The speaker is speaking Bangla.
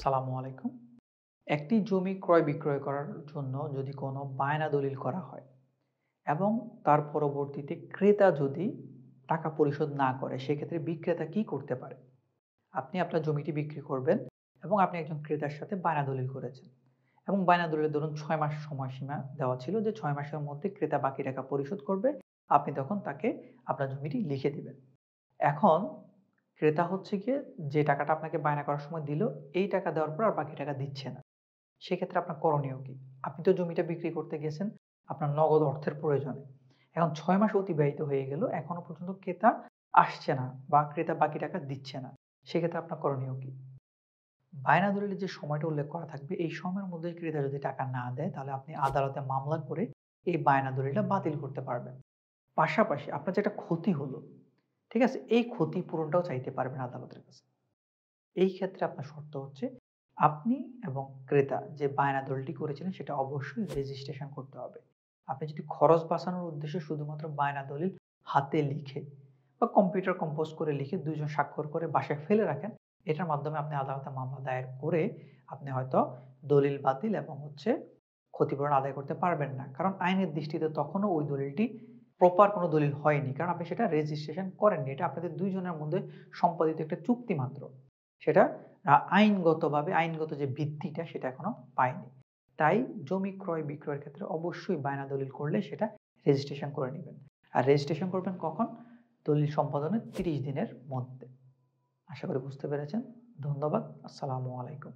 আসসালামু আলাইকুম। একটি জমি ক্রয় বিক্রয় করার জন্য যদি কোনো বায়না দলিল করা হয় এবং তার পরবর্তীতে ক্রেতা যদি টাকা পরিশোধ না করে, সেক্ষেত্রে বিক্রেতা কি করতে পারে? আপনি আপনার জমিটি বিক্রি করবেন এবং আপনি একজন ক্রেতার সাথে বায়না দলিল করেছেন এবং বায়না দলিলে ধরুন ৬ মাস সময়সীমা দেওয়া ছিল যে ৬ মাসের মধ্যে ক্রেতা বাকি টাকা পরিশোধ করবে। আপনি তখন তাকে আপনার জমিটি লিখে দিবেন। এখন ক্রেতা হচ্ছে গিয়ে যে টাকাটা আপনাকে বায়না করার সময় দিল, এই টাকা দেওয়ার পর আর বাকি টাকা দিচ্ছে না। সেক্ষেত্রে আপনার করণীয় কি? আপনি তো জমিটা বিক্রি করতে গেছেন আপনার নগদ অর্থের প্রয়োজনে। এখন ৬ মাস অতিবাহিত হয়ে গেল। এখনো পর্যন্ত ক্রেতা আসছে না বা ক্রেতা বাকি টাকা দিচ্ছে না। সেক্ষেত্রে আপনার করণীয় কি? বায়না দলিলে যে সময়টা উল্লেখ করা থাকবে, এই সময়ের মধ্যে ক্রেতা যদি টাকা না দেয়, তাহলে আপনি আদালতে মামলা করে এই বায়না দলিলটা বাতিল করতে পারবেন। পাশাপাশি আপনার যে একটা ক্ষতি হলো, ঠিক আছে? এই ক্ষতিপূরণটাও চাইতে পারবেন আদালতের কাছে। এই ক্ষেত্রে আপনার শর্ত হচ্ছে আপনি এবং ক্রেতা যে বায়না দলিলটি করেছিলেন সেটা অবশ্যই রেজিস্ট্রেশন করতে হবে। আপনি যদি খরচ বাঁচানোর উদ্দেশ্যে শুধুমাত্র বায়না দলিল হাতে লিখে বা কম্পিউটার কম্পোজ করে লিখে ২ জন স্বাক্ষর করে বাসায় ফেলে রাখেন, এটার মাধ্যমে আপনি আদালতে মামলা দায়ের করে আপনি হয়তো দলিল বাতিল এবং ক্ষতিপূরণ আদায় করতে পারবেন না। কারণ আইনের দৃষ্টিতে তখনও ওই দলিলটি প্রপার কোনো দলিল হয়নি। কারণ আপনি সেটা রেজিস্ট্রেশন করেননি। এটা আপনাদের ২ জনের মধ্যে সম্পাদিত একটা চুক্তি মাত্র। সেটা আইনগত যে ভিত্তিটা সেটা এখনো পায়নি। তাই জমি ক্রয় বিক্রয়ের ক্ষেত্রে অবশ্যই বায়না দলিল করলে সেটা রেজিস্ট্রেশন করে নিবেন। আর রেজিস্ট্রেশন করবেন কখন? দলিল সম্পাদনের ৩০ দিনের মধ্যে। আশা করি বুঝতে পেরেছেন। ধন্যবাদ। আসসালামু আলাইকুম।